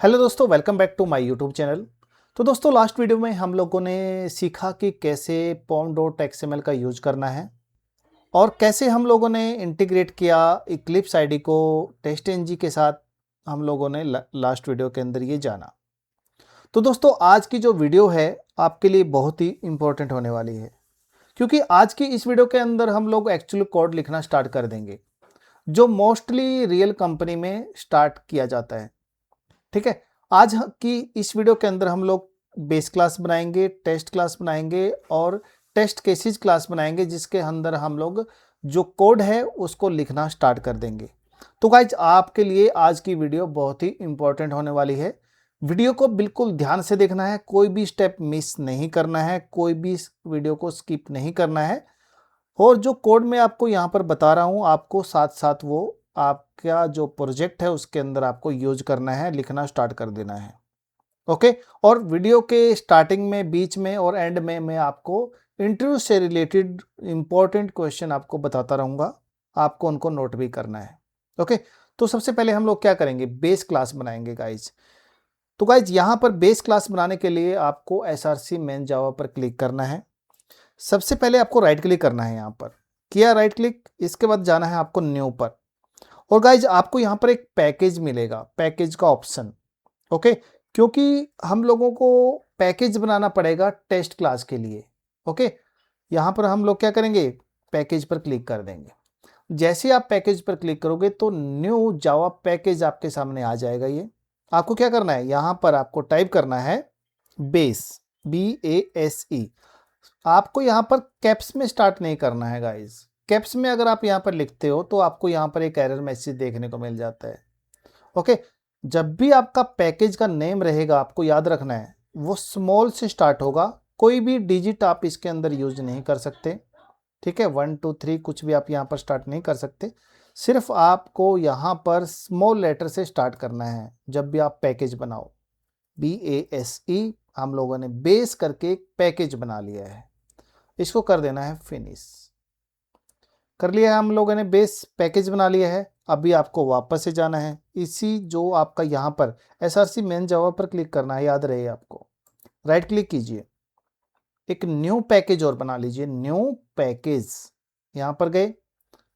Hello दोस्तों, welcome back to my YouTube channel. तो दोस्तों, लास्ट वीडियो में हम लोगों ने सीखा कि कैसे पॉम डॉट एक्सएमएल का यूज करना है और कैसे हम लोगों ने इंटीग्रेट किया इक्लिप्स आईडी को टेस्ट एनजी के साथ। हम लोगों ने लास्ट वीडियो के अंदर ये जाना। तो दोस्तों, आज की जो वीडियो है आपके लिए बहुत ही इंपॉर्टेंट होने वाली है, क्योंकि आज की इस वीडियो के अंदर हम लोग एक्चुअल कोड लिखना स्टार्ट कर देंगे, जो मोस्टली रियल कंपनी में स्टार्ट किया जाता है। ठीक है, आज की इस वीडियो के अंदर हम लोग बेस क्लास बनाएंगे, टेस्ट क्लास बनाएंगे और टेस्ट केसेस क्लास बनाएंगे, जिसके अंदर हम लोग जो कोड है उसको लिखना स्टार्ट कर देंगे। तो गाइज, आपके लिए आज की वीडियो बहुत ही इंपॉर्टेंट होने वाली है। वीडियो को बिल्कुल ध्यान से देखना है, कोई भी स्टेप मिस नहीं करना है, कोई भी वीडियो को स्किप नहीं करना है। और जो कोड मैं आपको यहाँ पर बता रहा हूँ, आपको साथ साथ वो आपका जो प्रोजेक्ट है उसके अंदर आपको यूज करना है, लिखना स्टार्ट कर देना है। ओके। और वीडियो के स्टार्टिंग में, बीच में और एंड में मैं आपको इंटरव्यू से रिलेटेड इंपॉर्टेंट क्वेश्चन आपको बताता रहूँगा, आपको उनको नोट भी करना है। ओके। तो सबसे पहले हम लोग क्या करेंगे, बेस क्लास बनाएंगे गाइज। तो गाइज, यहाँ पर बेस क्लास बनाने के लिए आपको SRC मेन जावा पर क्लिक करना है। सबसे पहले आपको राइट क्लिक करना है, यहाँ पर किया राइट क्लिक, इसके बाद जाना है आपको न्यू पर। और गाइज, आपको यहाँ पर एक पैकेज मिलेगा, पैकेज का ऑप्शन। ओके, क्योंकि हम लोगों को पैकेज बनाना पड़ेगा टेस्ट क्लास के लिए। ओके, यहाँ पर हम लोग क्या करेंगे, पैकेज पर क्लिक कर देंगे। जैसे आप पैकेज पर क्लिक करोगे तो न्यू जावा पैकेज आपके सामने आ जाएगा। ये आपको क्या करना है, यहाँ पर आपको टाइप करना है बेस, BASE। आपको यहाँ पर कैप्स में स्टार्ट नहीं करना है गाइज। कैप्स में अगर आप यहाँ पर लिखते हो तो आपको यहाँ पर एक एरर मैसेज देखने को मिल जाता है। ओके, जब भी आपका पैकेज का नेम रहेगा, आपको याद रखना है वो स्मॉल से स्टार्ट होगा। कोई भी डिजिट आप इसके अंदर यूज नहीं कर सकते। ठीक है, 1 2 3 कुछ भी आप यहाँ पर स्टार्ट नहीं कर सकते। सिर्फ आपको यहाँ पर स्मॉल लेटर से स्टार्ट करना है जब भी आप पैकेज बनाओ। BASE हम लोगों ने बेस करके एक पैकेज बना लिया है, इसको कर देना है फिनिश। कर लिया है हम लोगों ने, बेस पैकेज बना लिया है। अभी आपको वापस से जाना है, इसी जो आपका यहाँ पर SRC मेन जावा पर क्लिक करना है, याद रहे आपको। राइट क्लिक कीजिए, एक न्यू पैकेज और बना लीजिए, न्यू पैकेज। यहाँ पर गए,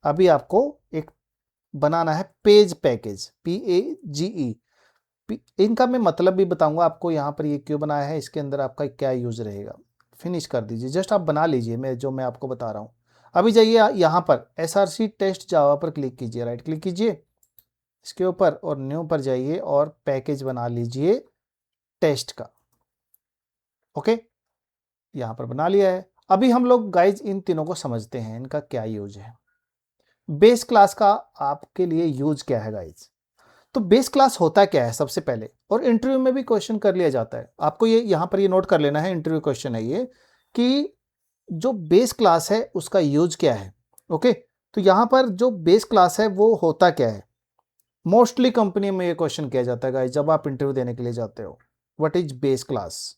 अभी आपको एक बनाना है पेज पैकेज, PAGE। इनका मैं मतलब भी बताऊंगा आपको, यहाँ पर ये क्यों बनाया है, इसके अंदर आपका क्या यूज रहेगा। फिनिश कर दीजिए, जस्ट आप बना लीजिए मैं आपको बता रहा हूँ। अभी जाइए यहाँ पर SRC टेस्ट जावा पर क्लिक कीजिए, राइट क्लिक कीजिए इसके ऊपर और न्यू पर जाइए और पैकेज बना लीजिए टेस्ट का। ओके, यहाँ पर बना लिया है। अभी हम लोग गाइज इन तीनों को समझते हैं, इनका क्या यूज है। बेस क्लास का आपके लिए यूज क्या है गाइज। तो बेस क्लास होता क्या है सबसे पहले, और इंटरव्यू में भी क्वेश्चन कर लिया जाता है। आपको ये यहाँ पर ये नोट कर लेना है, इंटरव्यू क्वेश्चन है ये, कि जो बेस क्लास है उसका यूज क्या है। ओके, तो यहाँ पर जो बेस क्लास है वो होता क्या है। मोस्टली कंपनी में ये क्वेश्चन किया जाता है गाइस, जब आप इंटरव्यू देने के लिए जाते हो, what is base class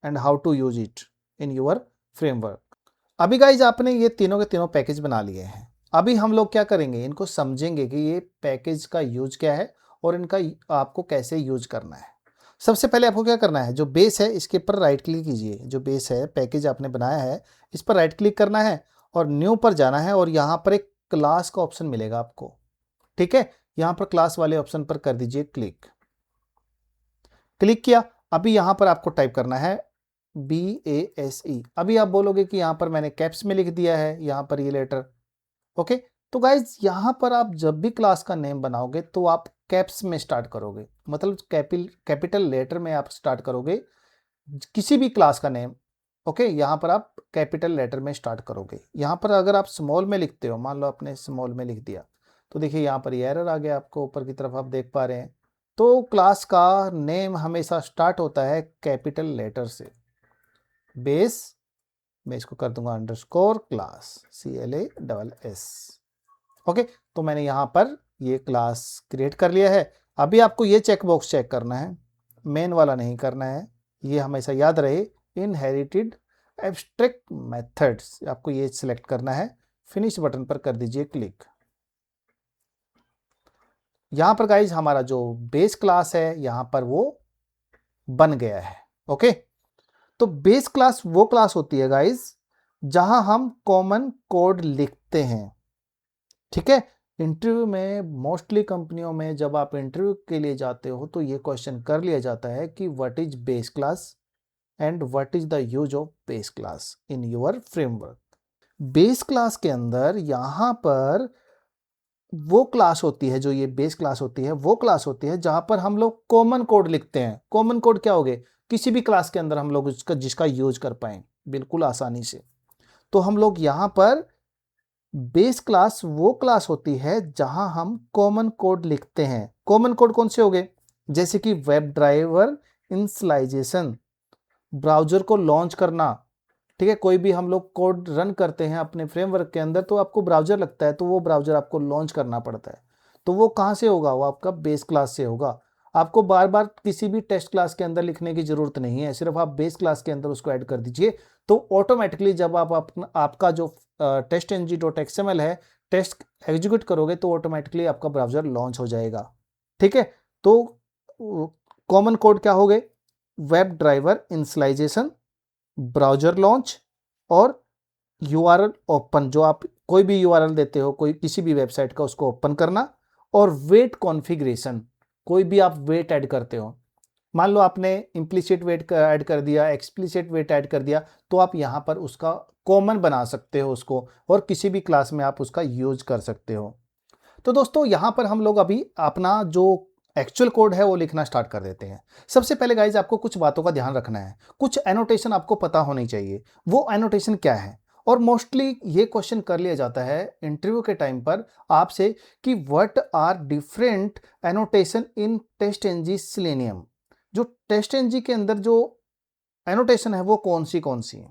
and how to use it in your framework. अभी गाइज, आपने ये तीनों के तीनों पैकेज बना लिए हैं। अभी हम लोग क्या करेंगे, इनको समझेंगे कि ये पैकेज का यूज क्या है और इनका आपको कैसे यूज करना है। सबसे पहले आपको क्या करना है, जो बेस है इसके ऊपर राइट क्लिक कीजिए। जो बेस है, पैकेज आपने बनाया है, इस पर राइट क्लिक करना है और न्यू पर जाना है और यहाँ पर एक क्लास का ऑप्शन मिलेगा आपको। ठीक है, यहाँ पर क्लास वाले ऑप्शन पर कर दीजिए क्लिक। क्लिक किया, अभी यहाँ पर आपको टाइप करना है BASE। अभी आप बोलोगे कि यहाँ पर मैंने कैप्स में लिख दिया है यहाँ पर ये लेटर। ओके, तो गाइज यहाँ पर आप जब भी क्लास का नेम बनाओगे तो आप कैप्स में स्टार्ट करोगे, मतलब कैपिटल लेटर में आप स्टार्ट करोगे किसी भी क्लास का नेम। ओके, यहाँ पर आप कैपिटल लेटर में स्टार्ट करोगे। यहाँ पर अगर आप स्मॉल में लिखते हो, मान लो आपने स्मॉल में लिख दिया, तो देखिए यहाँ पर ये एरर आ गया आपको, ऊपर की तरफ आप देख पा रहे हैं। तो क्लास का नेम हमेशा स्टार्ट होता है कैपिटल लेटर से। बेस, मैं इसको कर दूंगा अंडरस्कोर क्लास, CLASS। ओके, तो मैंने यहाँ पर ये क्लास क्रिएट कर लिया है। अभी आपको ये चेक बॉक्स चेक करना है, मेन वाला नहीं करना है। ये हमेशा याद रहे, इनहेरिटेड एब्स्ट्रैक्ट मेथड्स, आपको ये सिलेक्ट करना है। फिनिश बटन पर कर दीजिए क्लिक। यहां पर गाइज हमारा जो बेस क्लास है यहां पर वो बन गया है। ओके, तो बेस क्लास वो क्लास होती है गाइज जहां हम कॉमन कोड लिखते हैं। ठीक है, इंटरव्यू में मोस्टली कंपनियों में जब आप इंटरव्यू के लिए जाते हो तो ये क्वेश्चन कर लिया जाता है कि what is base class and what is the use of base class in your framework. Base class के अंदर यहां पर वो क्लास होती है, जो ये बेस क्लास होती है वो क्लास होती है जहां पर हम लोग कॉमन कोड लिखते हैं। कॉमन कोड क्या हो गए, किसी भी क्लास के अंदर हम लोग उसका जिसका यूज कर पाए बिल्कुल आसानी से। तो हम लोग यहां पर बेस क्लास वो क्लास होती है जहां हम कॉमन कोड लिखते हैं। कॉमन कोड कौन से हो गए, जैसे कि वेब ड्राइवर इनिशियलाइजेशन, ब्राउजर को लॉन्च करना। ठीक है, कोई भी हम लोग कोड रन करते हैं अपने फ्रेमवर्क के अंदर तो आपको ब्राउजर लगता है, तो वो ब्राउजर आपको लॉन्च करना पड़ता है। तो वो कहाँ से होगा, वो आपका बेस क्लास से होगा। आपको बार बार किसी भी टेस्ट क्लास के अंदर लिखने की जरूरत नहीं है, सिर्फ आप बेस क्लास के अंदर उसको ऐड कर दीजिए। तो ऑटोमेटिकली जब आप आपका जो testng.xml है टेस्ट एग्जीक्यूट करोगे तो ऑटोमेटिकली आपका ब्राउजर लॉन्च हो जाएगा। ठीक है, तो कॉमन कोड क्या हो गए, web driver initialization, browser launch और यूआरएल ओपन। जो आप कोई भी यूआरएल देते हो कोई किसी भी वेबसाइट का उसको ओपन करना, और वेट कॉन्फ़िगरेशन, कोई भी आप वेट ऐड करते हो, मान लो आपने इम्प्लिसिट वेट ऐड कर दिया, एक्सप्लिसिट वेट ऐड कर दिया, तो आप यहां पर उसका कॉमन बना सकते हो उसको, और किसी भी क्लास में आप उसका यूज कर सकते हो। तो दोस्तों यहां पर हम लोग अभी अपना जो एक्चुअल कोड है वो लिखना स्टार्ट कर देते हैं। सबसे पहले गाइज आपको कुछ बातों का ध्यान रखना है, कुछ एनोटेशन आपको पता होनी चाहिए। वो एनोटेशन क्या है, और मोस्टली ये क्वेश्चन कर लिया जाता है इंटरव्यू के टाइम पर आपसे कि what are different annotation in TestNG Selenium. जो टेस्टएनजी के अंदर जो एनोटेशन है वो कौन सी है।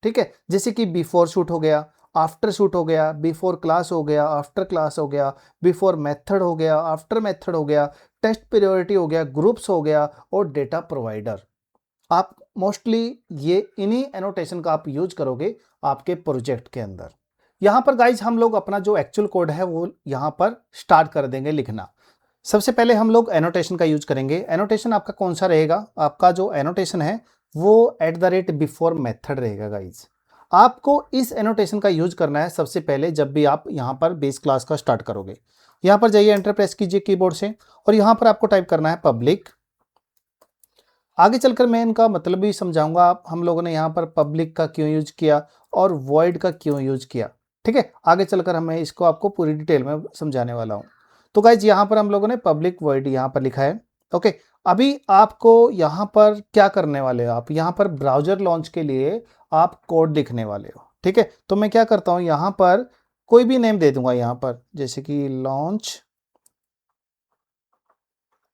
ठीक है, जैसे कि बिफोर शूट हो गया, आफ्टर शूट हो गया, बिफोर क्लास हो गया, आफ्टर क्लास हो गया, बिफोर मेथड हो गया, आफ्टर मेथड हो गया, टेस्ट प्रायोरिटी हो गया, ग्रुप्स हो गया, और डेटा प्रोवाइडर। आप मोस्टली ये इन्हीं एनोटेशन का आप यूज करोगे आपके प्रोजेक्ट के अंदर। यहां पर गाइज हम लोग अपना जो एक्चुअल कोड है वो यहां पर स्टार्ट कर देंगे लिखना। सबसे पहले हम लोग एनोटेशन का यूज करेंगे। एनोटेशन आपका कौन सा रहेगा, आपका जो एनोटेशन है वो @बिफोर मेथड रहेगा गाइज। आपको इस एनोटेशन का यूज करना है सबसे पहले जब भी आप यहां पर बेस क्लास का स्टार्ट करोगे। यहां पर जाइए, एंटर प्रेस कीजिए कीबोर्ड से, और यहां पर आपको टाइप करना है पब्लिक। आगे चलकर मैं इनका मतलब भी समझाऊंगा, आप हम लोगों ने यहाँ पर पब्लिक का क्यों यूज किया और वॉइड का क्यों यूज किया। ठीक है, आगे चलकर मैं इसको आपको पूरी डिटेल में समझाने वाला हूँ। तो गाइज यहाँ पर हम लोगों ने पब्लिक वॉइड यहाँ पर लिखा है। ओके, अभी आपको यहाँ पर क्या करने वाले हो, आप यहाँ पर ब्राउजर लॉन्च के लिए आप कोड लिखने वाले हो। ठीक है, तो मैं क्या करता हूँ, यहाँ पर कोई भी नेम दे दूंगा, यहाँ पर जैसे कि लॉन्च,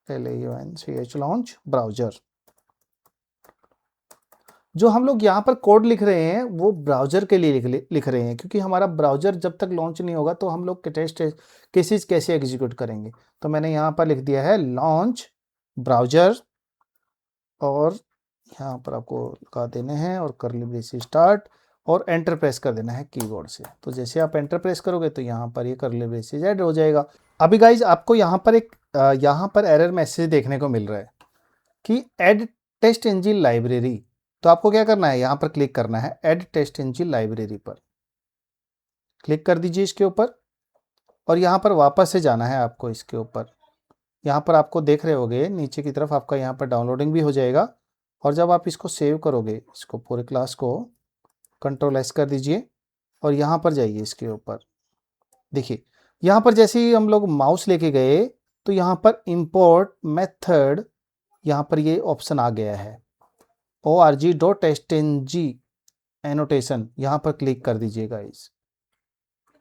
LAUNCH लॉन्च ब्राउजर। जो हम लोग यहाँ पर कोड लिख रहे हैं वो ब्राउजर के लिए लिख रहे हैं, क्योंकि हमारा ब्राउजर जब तक लॉन्च नहीं होगा तो हम लोग टेस्ट केसेस कैसे एग्जीक्यूट करेंगे। तो मैंने यहाँ पर लिख दिया है लॉन्च ब्राउजर, और यहाँ पर आपको लगा देने हैं और करली ब्रेसेस स्टार्ट, और एंटर प्रेस कर देना है कीबोर्ड से। तो जैसे आप एंटर प्रेस करोगे तो यहाँ पर ये करली ब्रेसेस ऐड हो जाएगा। अभी गाइज आपको यहाँ पर यहाँ पर एरर मैसेज देखने को मिल रहा है कि ऐड टेस्ट इंजन लाइब्रेरी। तो आपको क्या करना है, यहां पर क्लिक करना है ऐड टेस्ट इंजन लाइब्रेरी पर, क्लिक कर दीजिए इसके ऊपर, और यहां पर वापस से जाना है आपको इसके ऊपर। यहां पर आपको देख रहे होगे नीचे की तरफ आपका यहां पर डाउनलोडिंग भी हो जाएगा, और जब आप इसको सेव करोगे इसको पूरे क्लास को Ctrl+S कर दीजिए, और यहां पर जाइए इसके ऊपर। देखिए यहां पर जैसे ही हम लोग माउस लेके गए तो यहां पर इंपोर्ट मेथड, यहां पर ये ऑप्शन आ गया है org.stng एनोटेशन, यहां पर क्लिक कर दीजिएगा।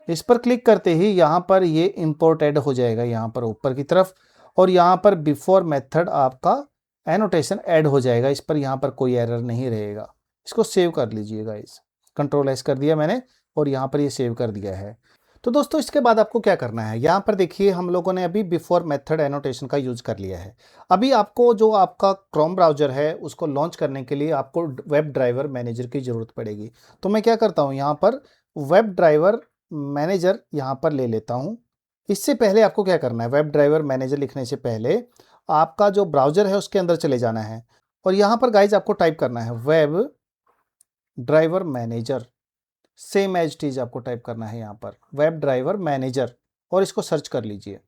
इस पर क्लिक करते ही यहां पर ये इंपोर्ट ऐड हो जाएगा यहां पर ऊपर की तरफ, और यहां पर बिफोर मेथड आपका एनोटेशन ऐड हो जाएगा। इस पर यहां पर कोई एरर नहीं रहेगा। इसको सेव कर लीजिएगा, इस Ctrl+S कर दिया मैंने, और यहां पर ये सेव कर दिया है। तो दोस्तों इसके बाद आपको क्या करना है, यहाँ पर देखिए हम लोगों ने अभी बिफोर मेथड एनोटेशन का यूज कर लिया है। अभी आपको जो आपका क्रोम ब्राउजर है उसको लॉन्च करने के लिए आपको वेब ड्राइवर मैनेजर की जरूरत पड़ेगी। तो मैं क्या करता हूँ, यहाँ पर वेब ड्राइवर मैनेजर यहाँ पर ले लेता हूँ, इससे पहले आपको क्या करना है, वेब ड्राइवर मैनेजर लिखने से पहले आपका जो ब्राउज़र है उसके अंदर चले जाना है और यहाँ पर गाइज आपको टाइप करना है web driver manager, same as it is आपको टाइप करना है यहाँ पर वेब ड्राइवर मैनेजर और इसको सर्च कर लीजिए।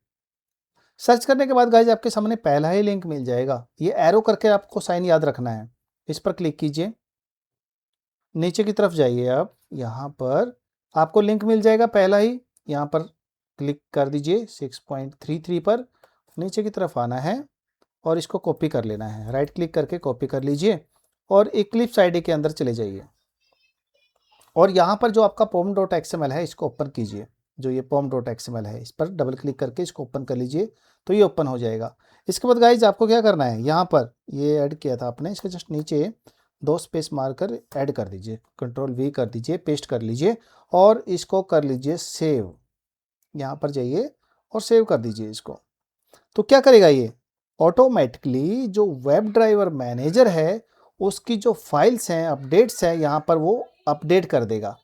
सर्च करने के बाद गाइज आपके सामने पहला ही लिंक मिल जाएगा, ये एरो करके आपको साइन याद रखना है, इस पर क्लिक कीजिए, नीचे की तरफ जाइए, आप यहाँ पर आपको लिंक मिल जाएगा पहला ही, यहाँ पर क्लिक कर दीजिए 6.33 पर, नीचे की तरफ आना है और इसको कॉपी कर लेना है, राइट क्लिक करके कॉपी कर लीजिए और इक्लिप्स आईडी के अंदर चले जाइए और यहाँ पर जो आपका pom.xml है इसको ओपन कीजिए, जो ये pom.xml है इस पर डबल क्लिक करके इसको ओपन कर लीजिए तो ये ओपन हो जाएगा। इसके बाद गाइज आपको क्या करना है, यहाँ पर ये ऐड किया था आपने, इसके जस्ट नीचे 2 स्पेस मारकर ऐड कर दीजिए, कंट्रोल V कर दीजिए, पेस्ट कर लीजिए और इसको कर लीजिए सेव, यहाँ पर जाइए और सेव कर दीजिए इसको। तो क्या करेगा ये, ऑटोमेटिकली जो वेब ड्राइवर मैनेजर है उसकी जो फाइल्स हैं, अपडेट्स हैं, यहाँ पर वो अपडेट कर देगा।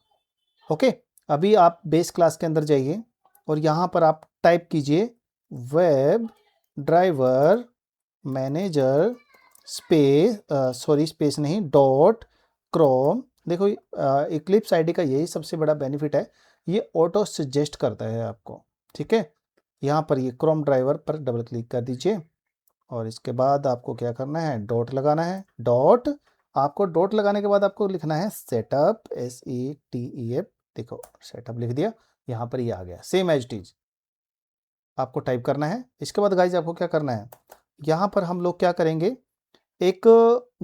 ओके, अभी आप बेस क्लास के अंदर जाइए और यहाँ पर आप टाइप कीजिए वेब ड्राइवर मैनेजर स्पेस नहीं डॉट क्रोम। देखो इक्लिप्स आईडी का यही सबसे बड़ा बेनिफिट है, ये ऑटो सजेस्ट करता है आपको, ठीक है। यहाँ पर ये क्रोम ड्राइवर पर डबल क्लिक कर दीजिए और इसके बाद आपको क्या करना है, डॉट लगाना है, डॉट आपको डॉट लगाने के बाद आपको लिखना है सेटअप, SETEP, देखो सेटअप लिख दिया, यहाँ पर ये आ गया सेम एज इट इज आपको टाइप करना है। इसके बाद गाइज आपको क्या करना है, यहाँ पर हम लोग क्या करेंगे, एक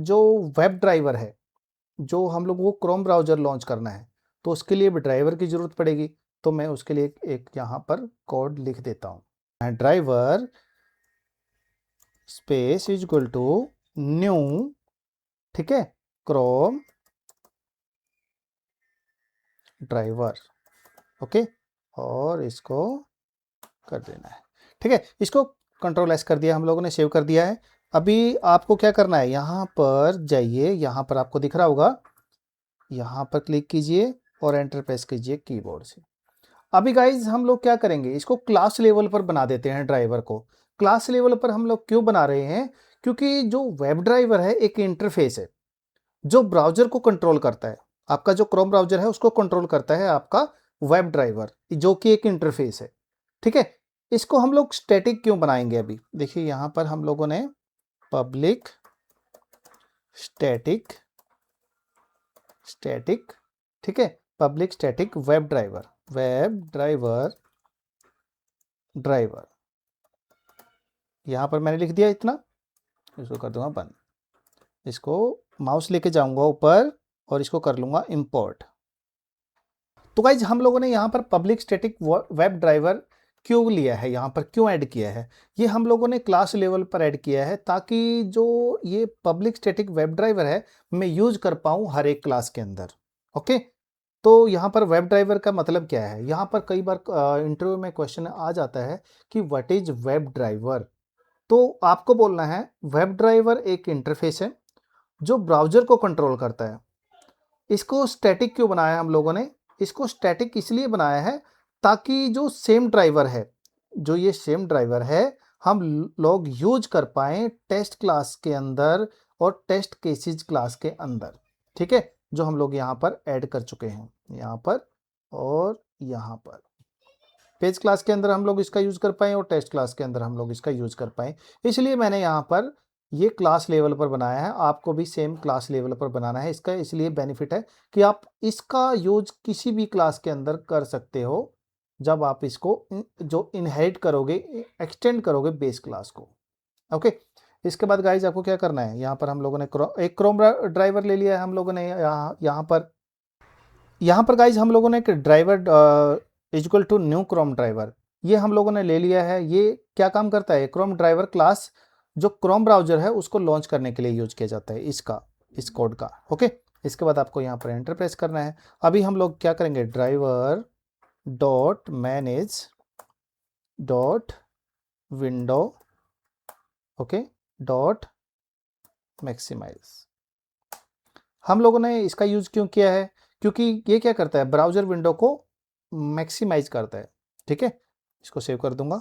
जो वेब ड्राइवर है, जो हम लोग वो क्रोम ब्राउज़र लॉन्च करना है तो उसके लिए भी ड्राइवर की ज़रूरत पड़ेगी, तो मैं उसके लिए एक यहाँ पर कोड लिख देता हूँ, driver space is equal to new, ठीक है, क्रोम ड्राइवर, ओके, और इसको कर देना है, ठीक है। इसको कंट्रोल S कर दिया हम लोगों ने, सेव कर दिया है। अभी आपको क्या करना है, यहाँ पर जाइए, यहाँ पर आपको दिख रहा होगा, यहाँ पर क्लिक कीजिए और एंटर प्रेस कीजिए कीबोर्ड से। अभी गाइज हम लोग क्या करेंगे, इसको क्लास लेवल पर बना देते हैं ड्राइवर को। क्लास लेवल पर हम लोग क्यों बना रहे हैं, क्योंकि जो वेब ड्राइवर है एक इंटरफेस है जो ब्राउजर को कंट्रोल करता है, आपका जो क्रोम ब्राउजर है उसको कंट्रोल करता है आपका वेब ड्राइवर, जो कि एक इंटरफेस है, ठीक है। इसको हम लोग स्टैटिक क्यों बनाएंगे, अभी देखिए यहाँ पर हम लोगों ने पब्लिक स्टैटिक, ठीक है, पब्लिक स्टैटिक वेब ड्राइवर यहाँ पर मैंने लिख दिया इतना, इसको कर दूंगा बंद, इसको माउस लेके जाऊंगा ऊपर और इसको कर लूंगा इंपोर्ट। तो गाइज हम लोगों ने यहाँ पर पब्लिक स्टैटिक वेब ड्राइवर क्यों लिया है, यहाँ पर क्यों ऐड किया है, ये हम लोगों ने क्लास लेवल पर ऐड किया है ताकि जो ये पब्लिक स्टैटिक वेब ड्राइवर है मैं यूज कर पाऊँ हर एक क्लास के अंदर। ओके, तो यहाँ पर वेब ड्राइवर का मतलब क्या है, यहाँ पर कई बार इंटरव्यू में क्वेश्चन आ जाता है कि व्हाट इज वेब ड्राइवर, तो आपको बोलना है वेब ड्राइवर एक इंटरफेस है जो ब्राउजर को कंट्रोल करता है। इसको स्टैटिक क्यों बनाया हम लोगों ने, इसको स्टैटिक इसलिए बनाया है ताकि जो सेम ड्राइवर है, जो ये सेम ड्राइवर है हम लोग यूज कर पाएं टेस्ट क्लास के अंदर और टेस्ट केसेस क्लास के अंदर, ठीक है, जो हम लोग यहाँ पर ऐड कर चुके हैं, यहाँ पर और यहाँ पर पेज क्लास के अंदर हम लोग इसका यूज कर पाएं और टेस्ट क्लास के अंदर हम लोग इसका यूज कर पाएं, इसलिए मैंने यहाँ पर ये क्लास लेवल पर बनाया है। आपको भी सेम क्लास लेवल पर बनाना है, इसका इसलिए बेनिफिट है कि आप इसका यूज किसी भी क्लास के अंदर कर सकते हो जब आप इसको जो इनहेरिट करोगे, एक्सटेंड करोगे बेस क्लास को। ओके, इसके बाद गाइज आपको क्या करना है, यहाँ पर हम लोगों ने एक क्रोम ड्राइवर ले लिया है हम लोगों ने, यहाँ पर गाइज हम लोगों ने एक driver equal to new Chrome driver ये हम लोगों ने ले लिया है। ये क्या काम करता है, क्रोम ड्राइवर क्लास जो क्रोम ब्राउजर है उसको लॉन्च करने के लिए यूज किया जाता है इस कोड का। ओके, इसके बाद आपको यहाँ पर एंटर प्रेस करना है। अभी हम लोग क्या करेंगे, driver dot manage dot window, okay, dot maximize. हम लोगों ने इसका यूज क्यों किया है, क्योंकि ये क्या करता है, ब्राउजर विंडो को मैक्सिमाइज करता है, ठीक है। इसको सेव कर दूंगा।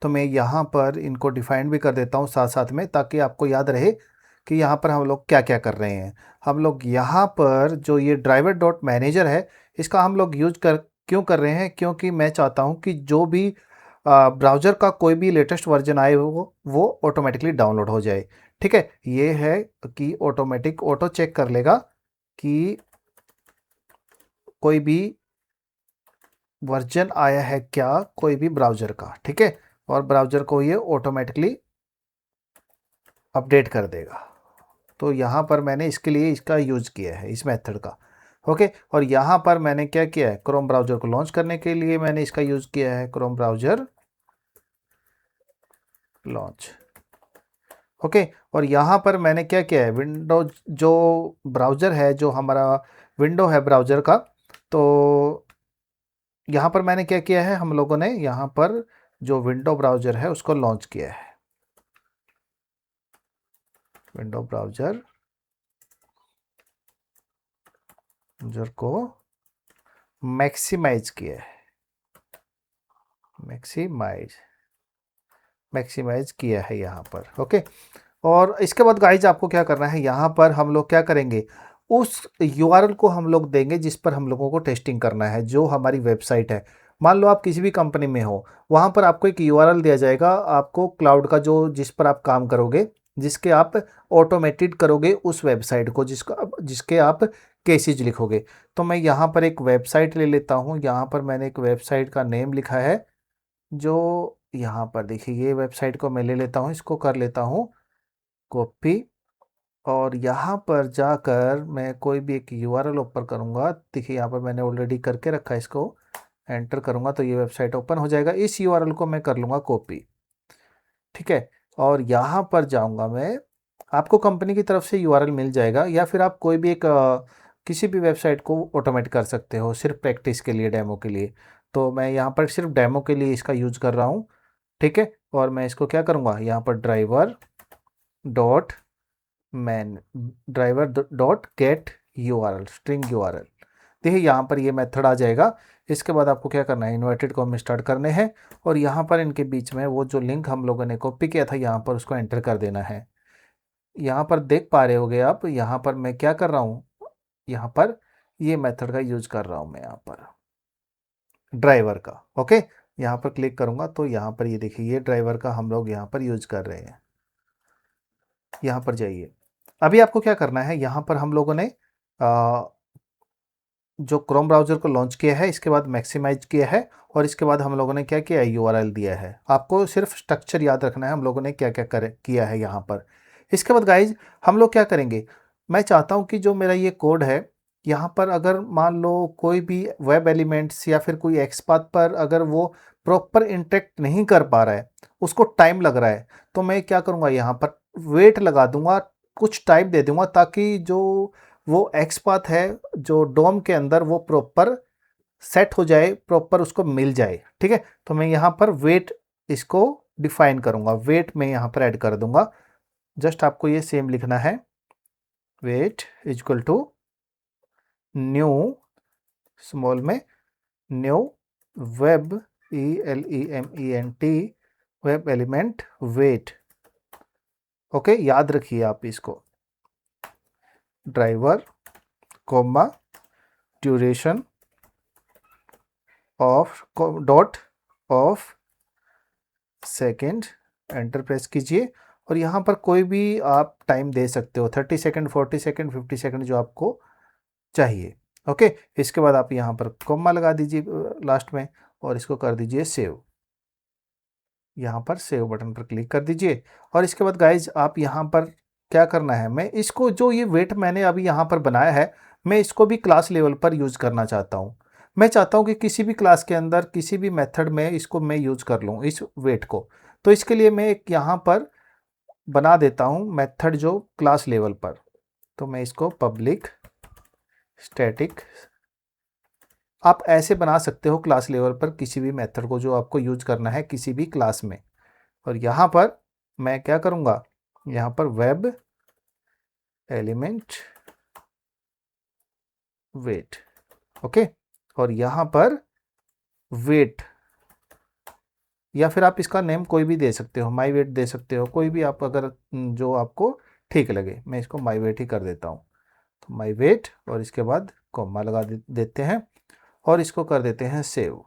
तो मैं यहाँ पर इनको डिफाइन भी कर देता हूँ साथ साथ में, ताकि आपको याद रहे कि यहाँ पर हम लोग क्या क्या कर रहे हैं। हम लोग यहाँ पर जो ये ड्राइवर डॉट मैनेजर है, इसका हम लोग यूज क्यों कर रहे हैं, क्योंकि मैं चाहता हूँ कि जो भी ब्राउज़र का कोई भी लेटेस्ट वर्जन आए वो ऑटोमेटिकली डाउनलोड हो जाए। ठीक है, ये है कि ऑटोमेटिक ऑटो चेक कर लेगा कि कोई भी वर्जन आया है क्या कोई भी ब्राउज़र का। ठीक है, और ब्राउज़र को ये ऑटोमेटिकली अपडेट कर देगा। तो यहाँ पर मैंने इसके लिए इसका यूज़ किया है, इस मेथड का। ओके, और यहाँ पर मैंने क्या किया है, क्रोम ब्राउज़र को लॉन्च करने के लिए मैंने इसका यूज़ किया है, क्रोम ब्राउज़र लॉन्च। ओके, और यहाँ पर मैंने क्या किया है, विंडोज जो ब्राउज़र है, जो हमारा विंडो है ब्राउज़र का, तो यहाँ पर मैंने क्या किया है, हम लोगों ने यहाँ पर जो विंडो ब्राउज़र है उसको लॉन्च किया है। विंडो ब्राउज़र को मैक्सिमाइज किया है, मैक्सिमाइज किया है यहाँ पर। ओके, और इसके बाद गाइज आपको क्या करना है, यहाँ पर हम लोग क्या करेंगे, उस यूआरएल को हम लोग देंगे जिस पर हम लोगों को टेस्टिंग करना है, जो हमारी वेबसाइट है। मान लो आप किसी भी कंपनी में हो, वहाँ पर आपको एक यूआरएल दिया जाएगा आपको क्लाउड का, जो जिस पर आप काम करोगे, जिसके आप ऑटोमेटेड करोगे उस वेबसाइट को, जिसके आप केसेज लिखोगे। तो मैं यहाँ पर एक वेबसाइट ले लेता हूँ, यहाँ पर मैंने एक वेबसाइट का नेम लिखा है, जो यहाँ पर देखिए, ये वेबसाइट को मैं ले लेता हूँ, इसको कर लेता हूँ कॉपी, और यहाँ पर जाकर मैं कोई भी एक यूआरएल ओपन करूँगा। देखिए यहाँ पर मैंने ऑलरेडी करके रखा है, इसको एंटर करूँगा तो ये वेबसाइट ओपन हो जाएगा। इस यूआरएल को मैं कर लूँगा कॉपी। ठीक है, और यहाँ पर जाऊँगा मैं, आपको कंपनी की तरफ से यूआरएल मिल जाएगा, या फिर आप कोई भी एक किसी भी वेबसाइट को ऑटोमेट कर सकते हो, सिर्फ प्रैक्टिस के लिए, डेमो के लिए। तो मैं यहाँ पर सिर्फ डेमो के लिए इसका यूज़ कर रहा हूँ। ठीक है, और मैं इसको क्या करूँगा, यहाँ पर driver dot gate URL, string URL. देखिए यहाँ पर ये मेथड आ जाएगा। इसके बाद आपको क्या करना है, इन्वर्टेड कॉमा स्टार्ट करने हैं, और यहाँ पर इनके बीच में वो जो लिंक हम लोगों ने कॉपी किया था, यहाँ पर उसको एंटर कर देना है। यहाँ पर देख पा रहे होगे आप, यहाँ पर मैं क्या कर रहा हूँ, यहाँ पर ये मेथड का यूज कर रहा हूँ मैं, यहाँ पर ड्राइवर का। ओके, यहाँ पर क्लिक करूँगा तो यहाँ पर ये देखिए, ये ड्राइवर का हम लोग यहाँ पर यूज कर रहे हैं। यहाँ पर जाइए, अभी आपको क्या करना है, यहाँ पर हम लोगों ने जो क्रोम ब्राउज़र को लॉन्च किया है, इसके बाद मैक्सिमाइज किया है, और इसके बाद हम लोगों ने क्या किया है, यूआरएल दिया है। आपको सिर्फ स्ट्रक्चर याद रखना है, हम लोगों ने क्या क्या किया है यहाँ पर। इसके बाद गाइज हम लोग क्या करेंगे, मैं चाहता हूँ कि जो मेरा ये कोड है, यहाँ पर अगर मान लो कोई भी वेब एलिमेंट्स या फिर कोई एक्सपाथ पर अगर वो प्रॉपर इंटरेक्ट नहीं कर पा रहा है, उसको टाइम लग रहा है, तो मैं क्या करूँगा, यहाँ पर वेट लगा दूंगा, कुछ टाइम दे दूंगा, ताकि जो वो एक्सपाथ है जो डोम के अंदर, वो प्रॉपर सेट हो जाए, प्रॉपर उसको मिल जाए। ठीक है, तो मैं यहाँ पर वेट इसको डिफाइन करूँगा, वेट में यहाँ पर ऐड कर दूंगा। जस्ट आपको ये सेम लिखना है, wait is equal to new, small में, new web ELEMENT web element wait. Okay, याद रखिए आप इसको, driver comma duration of dot of second, enter press कीजिए, और यहाँ पर कोई भी आप टाइम दे सकते हो, 30 सेकेंड, 40 सेकेंड, 50 सेकेंड, जो आपको चाहिए। ओके, इसके बाद आप यहाँ पर कॉमा लगा दीजिए लास्ट में, और इसको कर दीजिए सेव। यहाँ पर सेव बटन पर क्लिक कर दीजिए, और इसके बाद गाइज आप यहाँ पर क्या करना है, मैं इसको, जो ये वेट मैंने अभी यहाँ पर बनाया है, मैं इसको भी क्लास लेवल पर यूज़ करना चाहता हूँ। मैं चाहता हूँ कि किसी भी क्लास के अंदर, किसी भी मेथड में इसको मैं यूज़ कर लूँ, इस वेट को। तो इसके लिए मैं एक यहाँ पर बना देता हूँ मेथड, जो क्लास लेवल पर। तो मैं इसको पब्लिक स्टैटिक, आप ऐसे बना सकते हो क्लास लेवल पर किसी भी मेथड को, जो आपको यूज करना है किसी भी क्लास में। और यहाँ पर मैं क्या करूँगा, यहाँ पर वेब एलिमेंट वेट। ओके, और यहाँ पर वेट या फिर आप इसका नेम कोई भी दे सकते हो, माई वेट दे सकते हो, कोई भी आप अगर जो आपको ठीक लगे। मैं इसको माई वेट ही कर देता हूँ, तो माई वेट और इसके बाद कॉमा लगा देते हैं और इसको कर देते हैं सेव।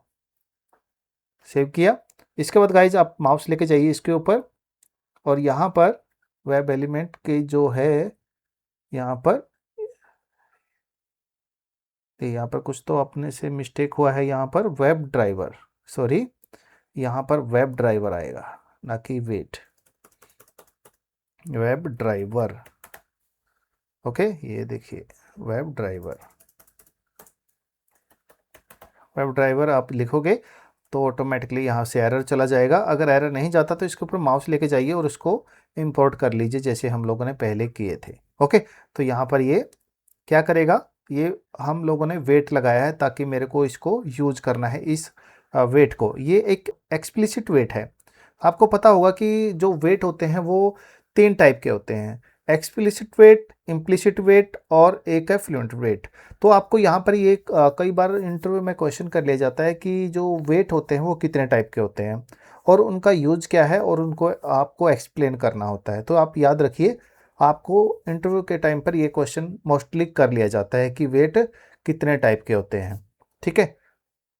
सेव किया। इसके बाद गाइज आप माउस लेके जाइए इसके ऊपर और यहाँ पर वेब एलिमेंट की जो है यहाँ पर, यहाँ पर कुछ तो अपने से मिस्टेक हुआ है, यहाँ पर वेब ड्राइवर, सॉरी यहाँ पर वेब ड्राइवर आएगा ना कि वेट, वेब ड्राइवर। ओके, ये देखिए वेब ड्राइवर, वेब ड्राइवर आप लिखोगे तो ऑटोमेटिकली यहाँ से एरर चला जाएगा। अगर एरर नहीं जाता तो इसके ऊपर माउस लेके जाइए और उसको इंपोर्ट कर लीजिए जैसे हम लोगों ने पहले किए थे। ओके, तो यहाँ पर ये क्या करेगा, ये हम लोगों ने वेट लगाया है ताकि मेरे को इसको यूज करना है, इस वेट को। ये एक एक्सप्लिसिट वेट है। आपको पता होगा कि जो वेट होते हैं वो 3 टाइप के होते हैं, एक्सप्लिसिट वेट, इम्प्लिसिट वेट और एक है फ्लुएंट वेट। तो आपको यहाँ पर ये कई बार इंटरव्यू में क्वेश्चन कर लिया जाता है कि जो वेट होते हैं वो कितने टाइप के होते हैं और उनका यूज क्या है और उनको आपको एक्सप्लेन करना होता है। तो आप याद रखिए, आपको इंटरव्यू के टाइम पर ये क्वेश्चन मोस्टली कर लिया जाता है कि वेट कितने टाइप के होते हैं। ठीक है,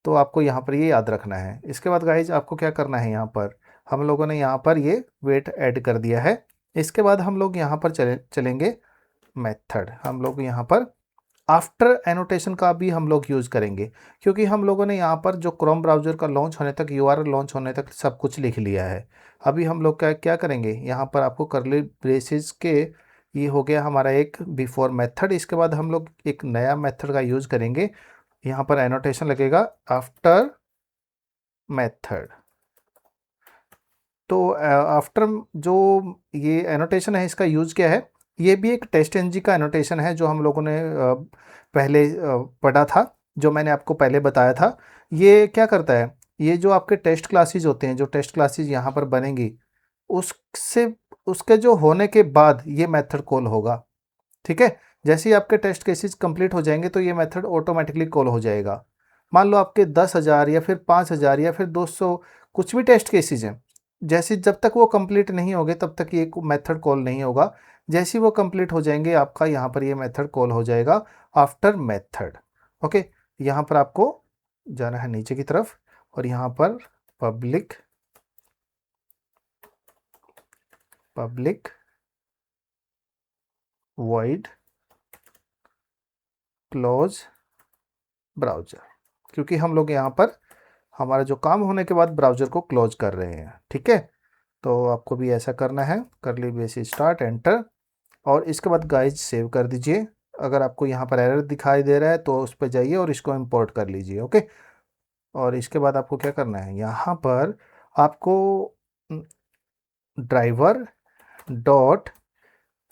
तो आपको यहाँ पर ये याद रखना है। इसके बाद गाइज आपको क्या करना है, यहाँ पर हम लोगों ने यहाँ पर ये वेट ऐड कर दिया है। इसके बाद हम लोग यहाँ पर चलेंगे मेथड। हम लोग यहाँ पर आफ्टर एनोटेशन का भी हम लोग यूज़ करेंगे क्योंकि हम लोगों ने यहाँ पर जो क्रोम ब्राउज़र का लॉन्च होने तक, यूआरएल लॉन्च होने तक सब कुछ लिख लिया है। अभी हम लोग क्या क्या करेंगे, यहाँ पर आपको कर्ली ब्रेसेस के, ये हो गया हमारा एक बिफोर मेथड। इसके बाद हम लोग एक नया मेथड का यूज़ करेंगे। यहाँ पर एनोटेशन लगेगा आफ्टर मेथड। तो आफ्टर जो ये एनोटेशन है इसका यूज़ क्या है, ये भी एक टेस्ट एनजी का एनोटेशन है जो हम लोगों ने पहले पढ़ा था, जो मैंने आपको पहले बताया था। ये क्या करता है, ये जो आपके टेस्ट क्लासेस होते हैं, जो टेस्ट क्लासेस यहाँ पर बनेंगी, उससे उसके जो होने के बाद ये मेथड कॉल होगा। ठीक है, जैसे ही आपके टेस्ट केसेस कंप्लीट हो जाएंगे तो ये मेथड ऑटोमेटिकली कॉल हो जाएगा। मान लो आपके 10,000 या फिर 5,000 या फिर 200 कुछ भी टेस्ट केसेस हैं, जैसे जब तक वो कंप्लीट नहीं होंगे तब तक ये मेथड कॉल नहीं होगा। जैसे ही वो कंप्लीट हो जाएंगे आपका यहाँ पर ये मेथड कॉल हो जाएगा आफ्टर मेथड। ओके, यहाँ पर आपको जाना है नीचे की तरफ और यहाँ पर पब्लिक वॉइड क्लोज ब्राउज़र, क्योंकि हम लोग यहाँ पर हमारा जो काम होने के बाद ब्राउज़र को क्लोज कर रहे हैं। ठीक है, तो आपको भी ऐसा करना है, कर्ली ब्रेसेस स्टार्ट एंटर और इसके बाद गाइज सेव कर दीजिए। अगर आपको यहाँ पर एरर दिखाई दे रहा है तो उस पर जाइए और इसको इंपोर्ट कर लीजिए। ओके, और इसके बाद आपको क्या करना है, यहाँ पर आपको ड्राइवर डॉट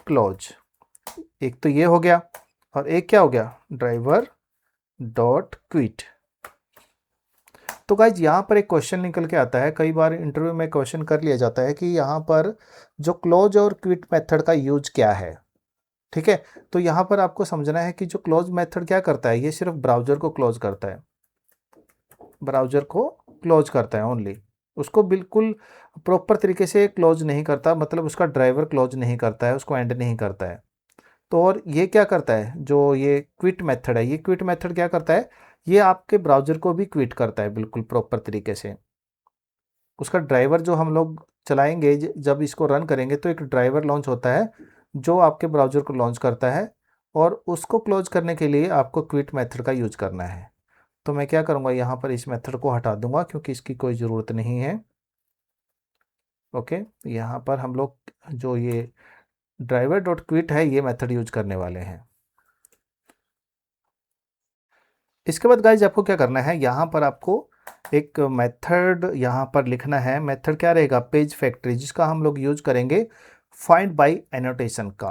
क्लोज, एक तो ये हो गया और एक क्या हो गया, ड्राइवर डॉट क्विट। तो गाइज यहाँ पर एक क्वेश्चन निकल के आता है, कई बार इंटरव्यू में क्वेश्चन कर लिया जाता है कि यहाँ पर जो क्लोज और क्विट मेथड का यूज क्या है। ठीक है, तो यहाँ पर आपको समझना है कि जो क्लोज मेथड क्या करता है, ये सिर्फ ब्राउज़र को क्लोज करता है, ब्राउज़र को क्लोज करता है ओनली, उसको बिल्कुल प्रॉपर तरीके से क्लोज नहीं करता, मतलब उसका ड्राइवर क्लोज नहीं करता है, उसको एंड नहीं करता है। तो और ये क्या करता है, जो ये क्विट मेथड है, ये क्विट मेथड क्या करता है, ये आपके ब्राउज़र को भी क्विट करता है बिल्कुल प्रॉपर तरीके से। उसका ड्राइवर जो हम लोग चलाएंगे, जब इसको रन करेंगे तो एक ड्राइवर लॉन्च होता है जो आपके ब्राउज़र को लॉन्च करता है और उसको क्लोज करने के लिए आपको क्विट मेथड का यूज करना है। तो मैं क्या करूँगा, यहाँ पर इस मेथड को हटा दूंगा क्योंकि इसकी कोई ज़रूरत नहीं है। ओके, यहाँ पर हम लोग जो ये ड्राइवर डॉट क्विट है ये मेथड यूज करने वाले हैं। इसके बाद गाइज आपको क्या करना है, यहाँ पर आपको एक मेथड यहाँ पर लिखना है। मेथड क्या रहेगा, पेज फैक्ट्री, जिसका हम लोग यूज करेंगे फाइंड बाय एनोटेशन का,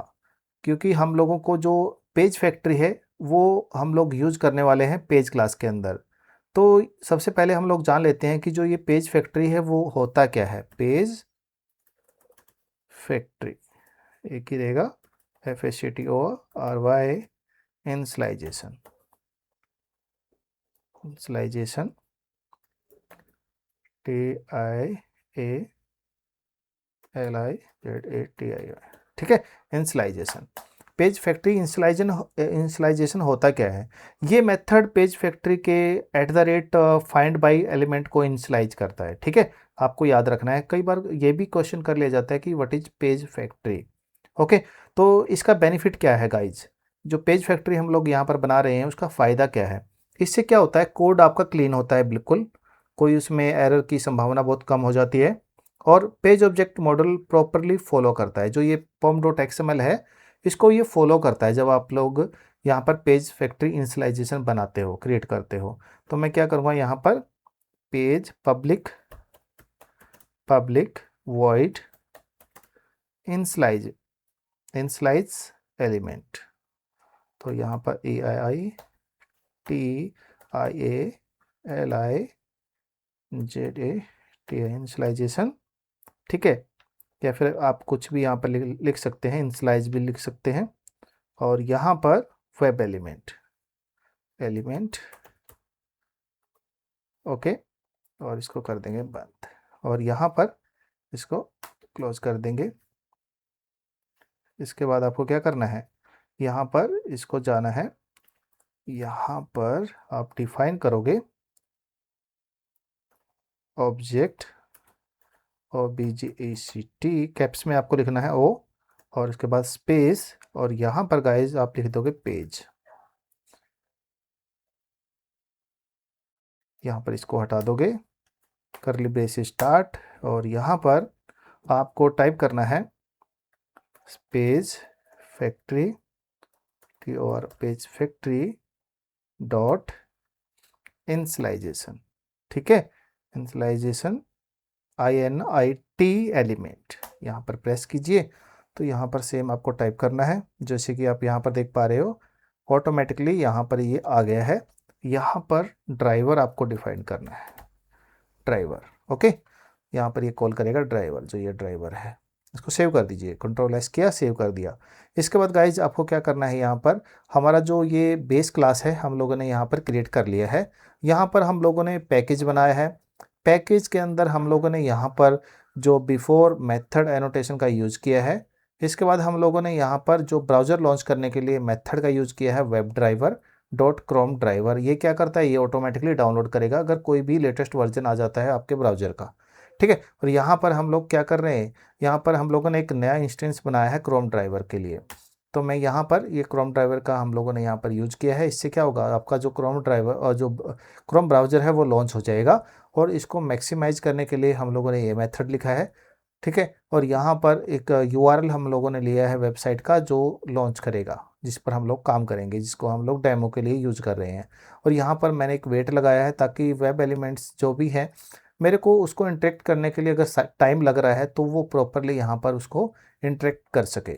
क्योंकि हम लोगों को जो पेज फैक्ट्री है वो हम लोग यूज करने वाले हैं पेज क्लास के अंदर। तो सबसे पहले हम लोग जान लेते हैं कि जो ये पेज फैक्ट्री है वो होता क्या है। पेज फैक्ट्री एक ही रहेगा, FACTORY इनिशियलाइजेशन TIALIZATI, ठीक है। इनिशियलाइजेशन, पेज फैक्ट्री इनिशियलाइजेशन होता क्या है? ये मेथड पेज फैक्ट्री के @find by एलिमेंट को इनिशियलाइज करता है, ठीक है। आपको याद रखना है, कई बार ये भी क्वेश्चन कर लिया जाता है कि what is page factory. Okay, तो इसका बेनिफिट क्या है गाइज? जो पेज फैक्ट्री हम लोग यहाँ पर बना रहे हैं उसका फ़ायदा क्या है? इससे क्या होता है, कोड आपका क्लीन होता है, बिल्कुल कोई उसमें एरर की संभावना बहुत कम हो जाती है, और page object model properly follow करता है। जो ये pom.xml है इसको ये फॉलो करता है जब आप लोग यहाँ पर पेज फैक्ट्री इनिशियलाइजेशन बनाते हो, क्रिएट करते हो। तो मैं क्या करूँगा, यहाँ पर page public void initialize element, तो यहाँ पर AITIALIZATI इनिशियलाइजेशन, ठीक है। या फिर आप कुछ भी यहाँ पर लिख सकते हैं, इनिशियलाइज भी लिख सकते हैं। और यहाँ पर वेब एलिमेंट, ओके, और इसको कर देंगे बंद, और यहाँ पर इसको क्लोज कर देंगे। इसके बाद आपको क्या करना है, यहाँ पर इसको जाना है, यहाँ पर आप डिफाइन करोगे ऑब्जेक्ट OBJECT, कैप्स में आपको लिखना है O, और इसके बाद स्पेस, और यहाँ पर गाइज आप लिख दोगे पेज। यहाँ पर इसको हटा दोगे, कर्ली ब्रेस स्टार्ट, और यहाँ पर आपको टाइप करना है पेज फैक्ट्री डॉट इनिशियलाइजेशन, ठीक है। इनिशियलाइजेशन INIT एलिमेंट, यहाँ पर प्रेस कीजिए, तो यहाँ पर सेम आपको टाइप करना है, जैसे कि आप यहाँ पर देख पा रहे हो ऑटोमेटिकली यहाँ पर ये आ गया है। यहाँ पर ड्राइवर आपको डिफाइन करना है, ड्राइवर, ओके। यहाँ पर ये कॉल करेगा ड्राइवर, जो ये ड्राइवर है, इसको सेव कर दीजिए, Ctrl+S किया, सेव कर दिया। इसके बाद गाइज आपको क्या करना है, यहाँ पर हमारा जो ये बेस क्लास है हम लोगों ने यहाँ पर क्रिएट कर लिया है। यहाँ पर हम लोगों ने पैकेज बनाया है, पैकेज के अंदर हम लोगों ने यहाँ पर जो बिफोर मेथड एनोटेशन का यूज़ किया है। इसके बाद हम लोगों ने यहाँ पर जो ब्राउज़र लॉन्च करने के लिए मेथड का यूज़ किया है web driver dot Chrome driver. ये क्या करता है, ये ऑटोमेटिकली डाउनलोड करेगा अगर कोई भी लेटेस्ट वर्जन आ जाता है आपके ब्राउज़र का, ठीक है। और यहाँ पर हम लोग क्या कर रहे हैं, यहाँ पर हम लोगों ने एक नया इंस्टेंस बनाया है क्रोम ड्राइवर के लिए। तो मैं यहाँ पर ये क्रोम ड्राइवर का हम लोगों ने यहाँ पर यूज़ किया है। इससे क्या होगा, आपका जो क्रोम ड्राइवर और जो क्रोम ब्राउज़र है वो लॉन्च हो जाएगा। और इसको मैक्सिमाइज करने के लिए हम लोगों ने ये मेथड लिखा है, ठीक है। और यहाँ पर एक URL हम लोगों ने लिया है वेबसाइट का जो लॉन्च करेगा, जिस पर हम लोग काम करेंगे, जिसको हम लोग डेमो के लिए यूज़ कर रहे हैं। और यहाँ पर मैंने एक वेट लगाया है ताकि वेब एलिमेंट्स जो भी हैं मेरे को उसको इंटरेक्ट करने के लिए अगर टाइम लग रहा है तो वो प्रॉपरली यहाँ पर उसको इंटरेक्ट कर सके,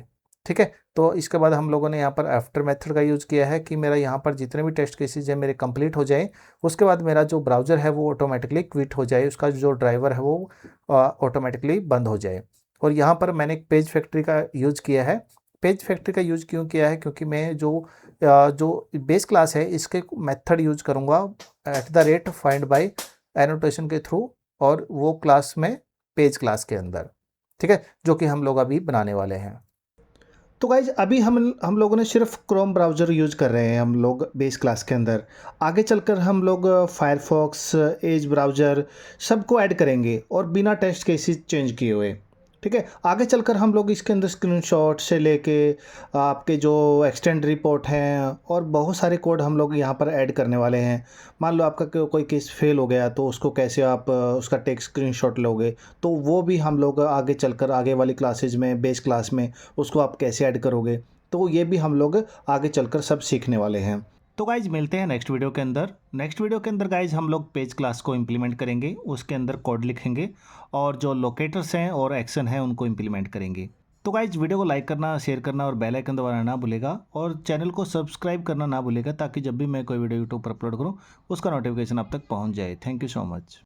ठीक है। तो इसके बाद हम लोगों ने यहाँ पर आफ्टर मेथड का यूज़ किया है कि मेरा यहाँ पर जितने भी टेस्ट केसेज है मेरे कंप्लीट हो जाए, उसके बाद मेरा जो ब्राउज़र है वो ऑटोमेटिकली क्विट हो जाए, उसका जो ड्राइवर है वो ऑटोमेटिकली बंद हो जाए। और यहाँ पर मैंने एक पेज फैक्ट्री का यूज़ किया है। पेज फैक्ट्री का यूज़ क्यों किया है, क्योंकि मैं जो बेस क्लास है इसके मेथड यूज़ करूँगा @find by एनोटेशन के थ्रू, और वो क्लास में पेज क्लास के अंदर, ठीक है, जो कि हम लोग अभी बनाने वाले हैं। तो गाइज अभी हम लोगों ने सिर्फ क्रोम ब्राउज़र यूज़ कर रहे हैं हम लोग बेस क्लास के अंदर। आगे चलकर हम लोग फायरफॉक्स, एज ब्राउज़र सबको ऐड करेंगे और बिना टेस्ट केसेस चेंज किए हुए, ठीक है। आगे चलकर हम लोग इसके अंदर स्क्रीनशॉट से लेके आपके जो एक्सटेंड रिपोर्ट हैं और बहुत सारे कोड हम लोग यहाँ पर ऐड करने वाले हैं। मान लो आपका कोई केस फेल हो गया तो उसको कैसे आप उसका टेक स्क्रीनशॉट लोगे, तो वो भी हम लोग आगे चलकर आगे वाली क्लासेज में, बेस क्लास में उसको आप कैसे ऐड करोगे, तो ये भी हम लोग आगे चलकर सब सीखने वाले हैं। तो गाइज मिलते हैं नेक्स्ट वीडियो के अंदर। नेक्स्ट वीडियो के अंदर गाइज हम लोग पेज क्लास को इम्प्लीमेंट करेंगे, उसके अंदर कोड लिखेंगे और जो लोकेटर्स हैं और एक्शन हैं उनको इम्प्लीमेंट करेंगे। तो गाइज वीडियो को लाइक करना, शेयर करना और बेल आइकन दबाना ना भूलेगा, और चैनल को सब्सक्राइब करना ना भूलेगा, ताकि जब भी मैं कोई वीडियो यूट्यूब पर अपलोड करूँ उसका नोटिफिकेशन आप तक पहुँच जाए। Thank you so much.